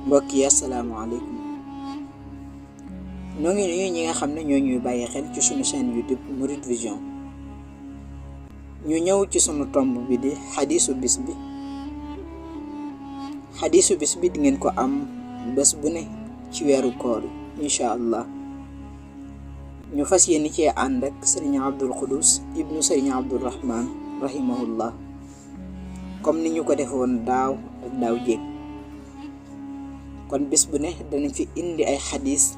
mbokk yi asalaamaaleykum ñoo ngi nuyu ñi nga xam ne ñoo ñuy bàyyi xel ci sunu chaîne YouTube Mouride Vision. ñu ñëw ci sunu tomb bi di xadiisu bis bi. xadiisu bis bi di ngeen ko am bés bu ne ci weeru koor incha allah. ñu fas yéene cee ànd ak sëriñ Abdul Qudus ibnu sëriñ Abdul Rahman rahimahullah comme ni ñu ko defoon daaw ak daaw jéeg. kon bis bu ne danañ fi indi ay xadis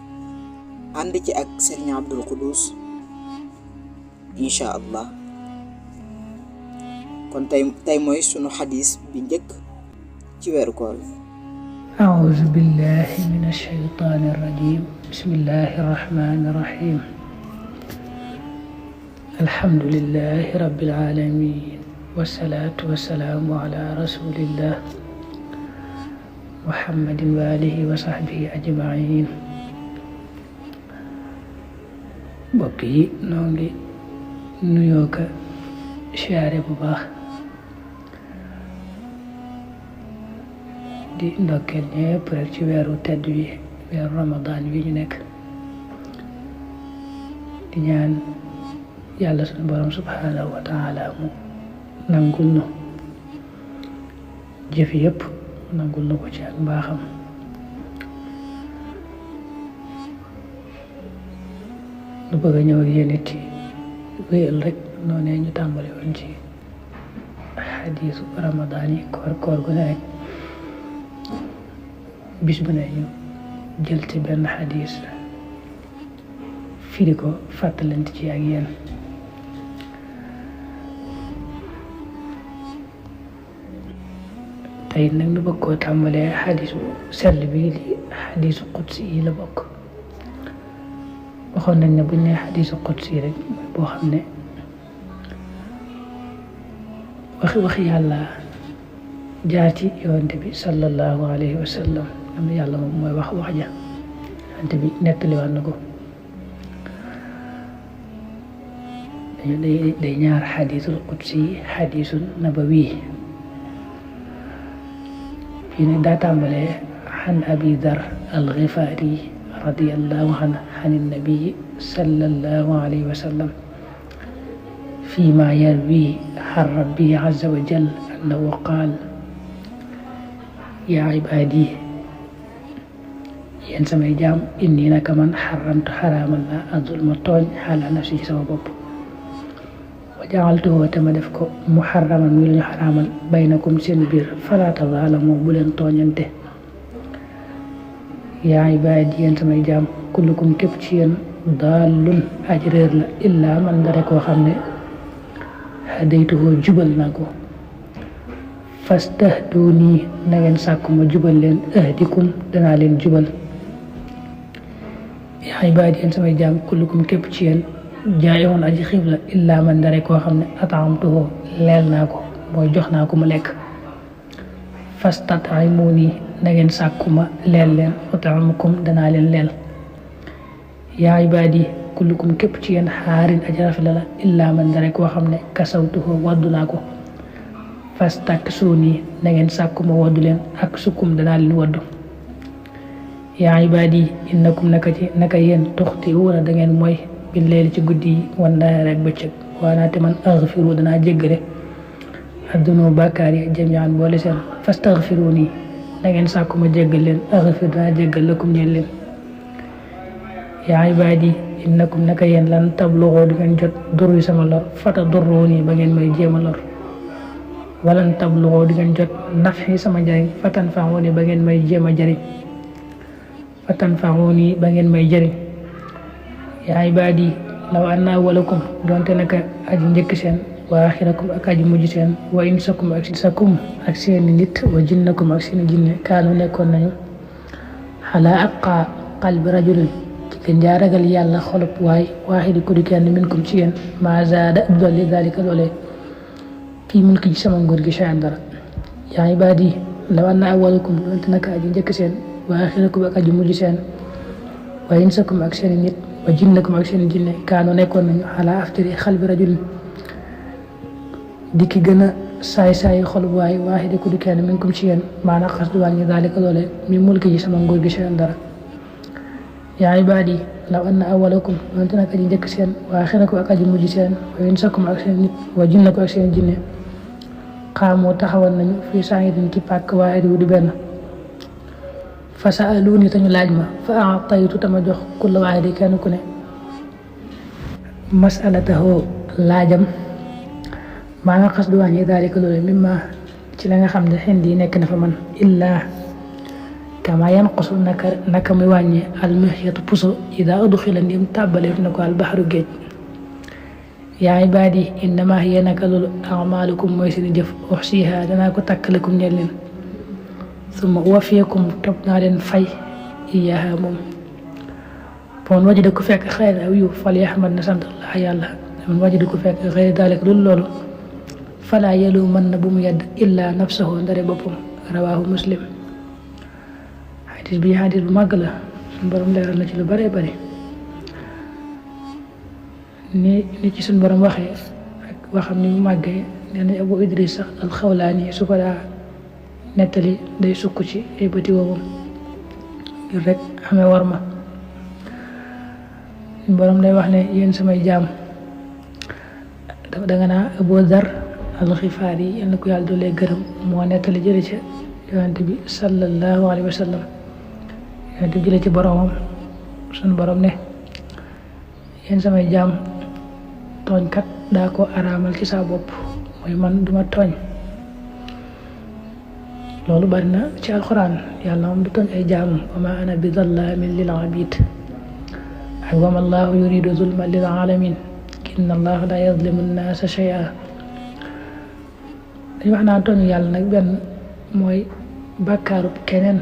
ànd ci ak sëriñ Abdul Qudus incha allah. kon tey mooy sunu xadis bi njëkk ci weeru koor bi. أعوذ بالله من الشيطان الرجيم بسم الله الرحمن الرحيم الحمد لله رب العالمين والصلاة والسلام على رسول الله محمد وآله وصحبه أجمعين. mbokk yi noo ngi nuyoo ko siyaare bu baax di ndokkeel ñépp rek ci weeru tedd wi weeru Ramadan wi ñu nekk di ñaan yàlla sunu borom subhanahu wa taala mu nangul nu jëf yépp nangul na ko ci ak mbaaxam. nu bëgg a ñëw ak yéen ci wéyal rek noonee ñu tàmbali woon ci xadiisu Ramadan yi koor gu ne rek bis bu ne ñu jël ci benn xadiis firi ko fàttalante ci ak yéen. tey nag nu bëgg koo tàmbalee xadiis bu sell bi di xadiisu qudsi yi la bokk. waxoon nañ ne buñ ne xadiisu qudsi rek boo xam ne waxi yàlla jaar ci yonent bi sallallahu alayhi wa sallam am na yàlla moom mooy wax ja yonent bi nettaliwaat na ko. day ñaar xadiisul qudsi xadiisul nabawi. fii nag daa tàmbalee an abi dar al-Ghifari radiyallahu anhu an nabi sallallahu alayhi wa sallam فيما يروي عن ربي عز وجل أنه قال يا عبادي yéen samay jaam inni naka man xaramtu xaraamal naa azulma tooñ xaala nafsi ci sama bopp wa jaaltuhu te ma def ko muharraman mi lu ñu xaraamal baynakum seen biir falaa tazaalamu bu leen tooñante. yaa ibaadi yéen samay jaam kullukum képp ci yéen daalun aji réer la illaa man dara koo xam ne hadaytuhu jubal naa ko fastahduni na ngeen sàkku ma jubal leen ahdikum danaa leen jubal. yaa ibaadi yéen samay jaam kullukum képp ci yéen jaayoon aji xiif la illaa man dara koo xam ne ataamtuhu leel naa ko mooy jox naa ko mu lekk fastat'imuni na ngeen sàkku ma leel leen ut'imukum danaa leen leel. yaa ibaadi kullukum képp ci yéen xaarin aji rafet la illaa man dara koo xam ne kasawtuhu waddu naa ko fastaksuuni na ngeen sàkku ma waddu leen ak sukkum danaa leen waddu. yaa ibaadi innakum naka yéen tuxti'uuna da ngeen mooy bil layli ci guddi yi wan nahaari ak bëccëg waanaate man aghfiru danaa jéggale addunoo bàkkaar yi jami'an boole seen fastaghfiruuni na ngeen sàkku ma jéggal leen aghfir danaa jéggal lakum ñeel leen. yaa ibaadi innakum naka yéen lan tablughoo du ngeen jot durri sama lor fatadurruuni ba ngeen may jéem a lor walan tablughoo du ngeen jot naf'i sama njariñ fatanfa'uuni ba ngeen may jéem a jariñ fatanfa'uuni ba ngeen may jariñ. yaa ibaadi law anna awwalakum donte naka aji njëkk seen wa axirakum ak aji mujj seen wa insakum ak sakum ak seeni nit wa jinnakum ak seeni jinne kaanu nekkoon nañu xalaa atqa qalbi rajulin ci gën jaa ragal yàlla xolub waay waaxidi ku di kenn minkum ci yéen maa zaada dolli dalika loolee fii mulki ci sama nguur gi shay'an dara. yaa ibaadi law anna awwalakum donte naka aji njëkk seen wa axirakum ak aji mujj seen wa insakum ak seeni nit wa jinnakum ak seeni jinne kaanu nekkoon nañu xalaa aftari xalbi rajulin di ki gën a saay xol bu waay waaxidi ku di kenn minkum ci yéen maanaam xas du wàññi daalika loole mi mulki ji sama nguur gi seen dara yaa ibaadi law anna awwalakum wante nag aji njëkk seen wa aaxirakum ak aji mujj seen wa insakum ak seen nit wa jinnakum ak seen jinne xaamoo taxawal nañu fii saa'idin ci pàkk waahid wu di benn fa sa'aluuni te ñu laaj ma fa a'taytu te ma jox kulla waahidi kenn ku ne mas'alatahu laajam maa nga xas du wàññi daalika loolu mimma ci la nga xam ne xindi yi nekk na fa man illaa kama yanqusu naka muy wàññi almixyatu puso ida udxila ndim tàbbaleef na ko albaxru géej yaa ibaadi innama hiya naka loolu amaalukum mooy seeni jëf uxsiha danaa ko takkalakum ñeel leen summa uwafiyakum topp naa leen fay iyaha moom bon wajida ku fekk xayran aw yiw fal yaxmad na sant Allah yàlla man wajida ku fekk xayra daalika loolu falaa yaluuman na bu mu yedd illaa nafsahu ndare boppam rawaahu muslim xadis bi xadis bu màgg la suñu borom leeral na ci lu bare bari ni ci suñu borom waxee ak waxam ni mu màggee nee nañ Abu Idris sax alxawlaani su ko daa nettali day sukk ci ay bëti woomam ngir rek amee war ma suñu borom day wax ne yéen samay jaam danga naa Abu Dar alxifaar yi yal na ko yàlla doolee gërëm moo nettali jële ca yonent bi sallallahu alayhi wa sallam yonent bi jële ci boromam suñu borom ne yéen samay jaam tooñkat daa ko araamal ci saa bopp mooy man duma tooñ loolu bari na ci alxuraan yàlla moom du tooñ ay jaamam wa ma ana bi zallaamin lil abid ak wa ma allahu yuridu zulman lil alamin inna allaha la yazlimu nnaasa shay'a dañu wax naa tooñu yàlla nag benn mooy bàkkaarub kenn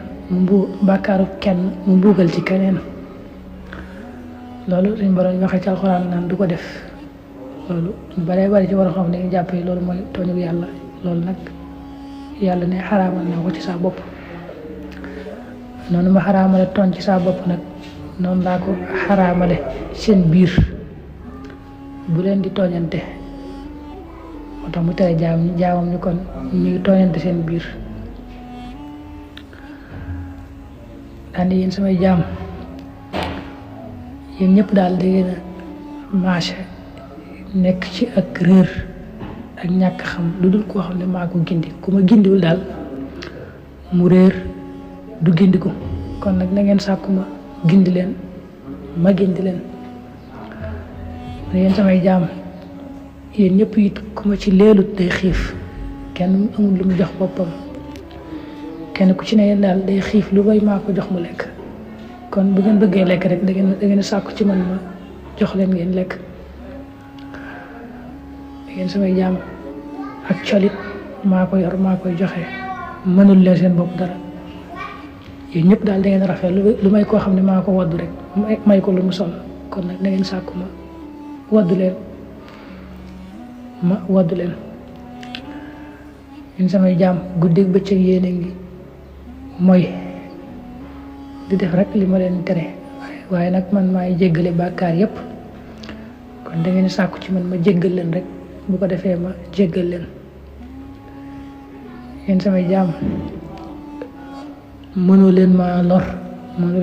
mu mbuugal ci keneen loolu suñ borom waxee ci alxuraan naan du ko def loolu ñu baree bari ci war a xam ne dañuy jàpp loolu mooy tooñu yàlla loolu nag yàlla ne xaraamal na ko ci saa bopp noonu ma xaraamale tooñ ci saa bopp nag noonu laa ko xaraamale seen biir bu leen di tooñante moo tax mu tere jaamam ñu kon ñuy tooñante seen biir daandi yéen samay jaam yéen ñëpp daal da ngeen a marché nekk ci ak réer ak ñàkk xam lu dul koo xam ne maa ko gindi ku ma gindiwul daal mu réer du gindi ko kon nag na ngeen sàkku ma gindi leen ma gindi leen yéen samay jaam yéen ñëpp it ku ma ci leelut day xiif kenn amul lu mu jox boppam kenn ku ci ne yéen daal day xiif lu bay maa ko jox mu lekk kon bu ngeen bëggee lekk rek da ngeen sàkku ci man ma jox leen ngeen lekk yéen samay jaam ak colit maa ko yor maa koy joxe mënul leen seen bopp dara yéen ñëpp daal da ngeen rafet lu may koo xam ne maa ko waddu rek may ko lu mu sol kon nag da ngeen sàkku ma waddu leen yéen samay jaam guddeeg bëccëg yéen a ngi mooy di def rek li ma leen tere waaye nag man maay jéggale bàkkaar yépp kon da ngeen sàkku ci man ma jéggal leen rek bu ko defee ma jéggal leen yéen samay jaam mënu leen maa lor mënu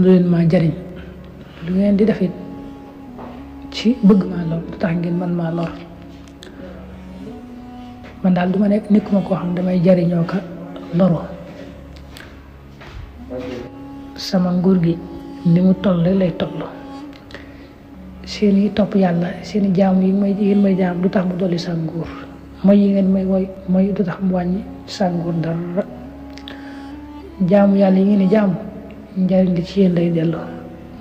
leen maa jariñ lu ngeen di defit ci bëgg maa lor du tax ngeen man maa lor man daal duma nekkuma koo xam damay jariñoo ka loru sama nguur gi ni mu toll lay toll seeni topp yàlla seeni jaam yi may jaam du tax mu dolli sa nguur mooy yi ngeen may mooy du tax mu wàññi sa nguur dara jaamu yàlla yi ngeen di jaamu njariñ li ci yéen lay dellu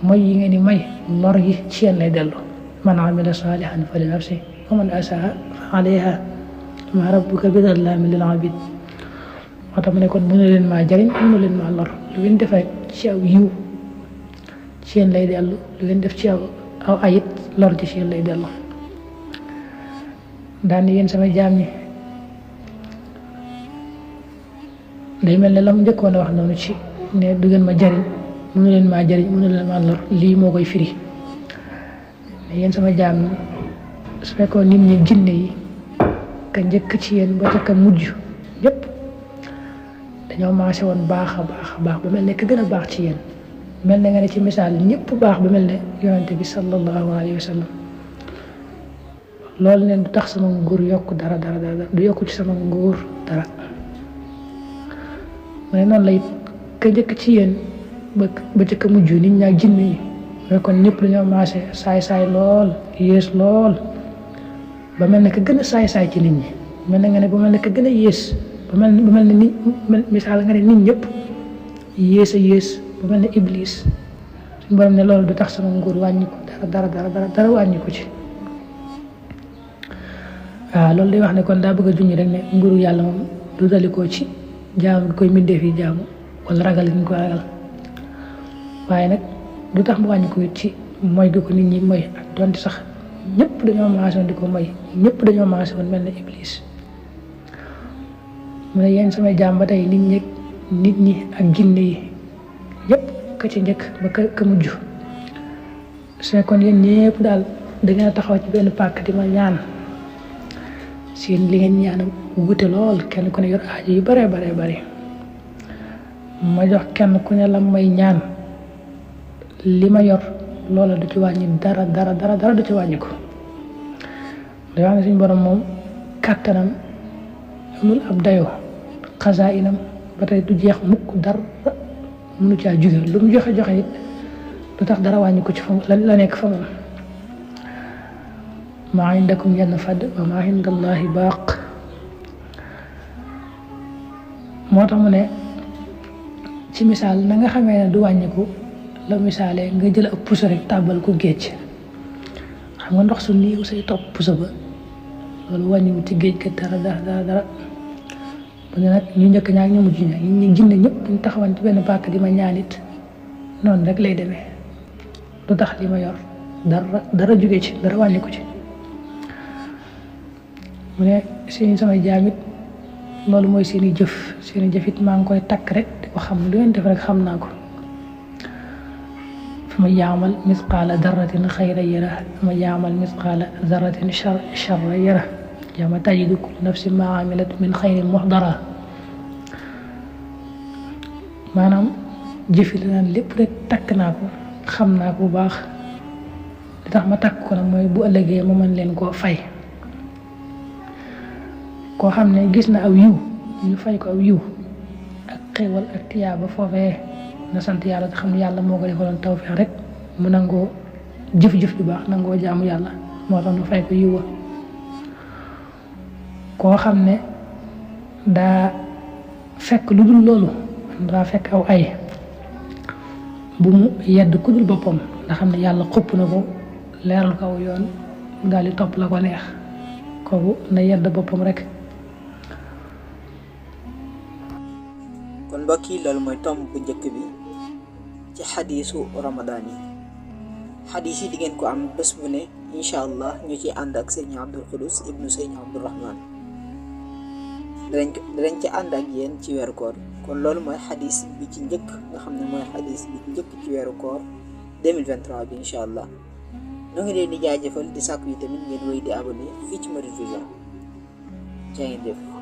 mooy yi ngeen di may lor yi ci yéen lay dellu man amila salihan fa li nafsi wa man asaa fa alayha ma rabbuka bi zallaamin lil abid moo tax mu ne kon mënu leen maa jariñ mënu leen maa lor lu ngeen def rek ci aw yiw ci yéen lay dellu lu ngeen def ci aw ayit lor ci yéen lay dellu daan yéen sama jaam ñi day mel ne la mu njëkkoon a wax noonu ci ne du ngeen ma jariñ mënu leen maa jariñ mënu leen maa lor lii moo koy firi yéen sama jaam ñi su fekkoon nit ñi jinne yi ka njëkk ci yéen ba ca ka mujj ñëpp dañoo maase woon baax a baax ba mel ne ka gën a baax ci yéen mel ne nga ne ci misaal ñëpp baax ba mel ne yonente bi sallallahu alayhi wa sallam loolu neen du tax sama nguur yokk dara du yokku ci sama nguur dara mu ne noonu la it ka njëkk ci yéen ba ca ka mujj nit ñaa jinne yi mooy kon ñëpp dañoo maase saay-saay lool yées lool ba mel ne ka gën a saay-saay ci nit ñi mel ne nga ne ba mel ne ka gën a yées ba mel ne nit misaal nga ne nit ñëpp yées a yées ba mel ne iblis suñu borom ne loolu du tax sama nguur wàññi ko dara wàññi ko ci waaw loolu day wax ne kon daa bëgg a junj rek ne nguuru yàlla moom du dalikoo ci jaamu gi koy mbindeef yi jaamu wala ragal gi ñu ko ragal waaye nag du tax mu wàññi ko it ci mooy gi ko nit ñi mooy ak donte sax ñëpp dañoo maase woon di ko mooy ñëpp dañoo maase woon mel ne iblis mu ne yéen samay jaam ba tey nit ñi ak jinne yi yëpp ka ci njëkk ba ka mujj su kon yéen ñëpp daal da ngeen a taxaw ci benn pàkk di ma ñaan seen li ngeen ñaan wute lool kenn ku ne yor aajo yu bare ma jox kenn ku ne la may ñaan li ma yor loola du ci wàññi dara du ci wàññi ko day wax ne suñu borom moom kàttanam amul ab dayoo xasaa inam ba tey du jeex mukk dara mënu caa jóge lu mu joxe it du tax dara wàññi ko ci fa la nekk fa moom maa indakum yanfad wa maa indallahi baaq moo tax mu ne ci misaal na nga xamee ne du wàññiku la misaalee nga jël ab puso rek tàbbal ko géej xam nga ndox su néew say topp puso ba loolu wàññiwu ci géej ga dara bu ne nag ñu njëkk ñaak ñu mujj ña ñu jinne ñëpp ñu taxawan ci benn pàkk di ma ñaanit noonu rek lay demee du tax li ma yor dara jóge ci dara wàññiku ci mu ne seeni samay jaamit loolu mooy seeni jëf it maa ngi koy takk rek di ko xam lu ngeen def rek xam naa ko fa man yaamal misqaala darratin xayran yara fa man yaamal misqaala darratin charran yara yawma tajidu kullu nafsin maa amilat min xayrin muhdara maanaam jëfi la naan lépp rek takk naa ko xam naa ko bu baax li tax ma takk ko nag mooy bu ëllëgee ma mën leen koo fay koo xam ne gis na aw yiw ñu fay ko aw yiw ak xéewal ak tiyaaba foofee na sant yàlla te xam ne yàlla moo ko defaloon tawfeex rek mu nangoo jëf-jëf ju baax nangoo jaamu yàlla moo tax nu fay ko yiw wa koo xam ne daa fekk lu dul loolu daa fekk aw ay bu mu yedd ku dul boppam nga xam ne yàlla xupp na ko leeral ko aw yoon mu daal di topp la ko neex kooku na yedd boppam rek. kon mbokk yi loolu mooy tomb bu njëkk bi ci xadiisu ramadaan yi xadiis yi di ngeen ko am bés bu ne incha allah ñu ci ànd ak sëriñ Abdul Qudus ibnu sëriñ Abdul Rahman danañ ci ànd ak yéen ci weeru koor kon loolu mooy xadiis bi ci njëkk nga xam ne mooy xadiis bi ci njëkk ci weeru koor 2023 bi incha allah ñoo ngi leen di jaajëfal di sàkku yi tamit ngeen wéy di abonné fii ci Mouride Vision jaa ngeen jëf.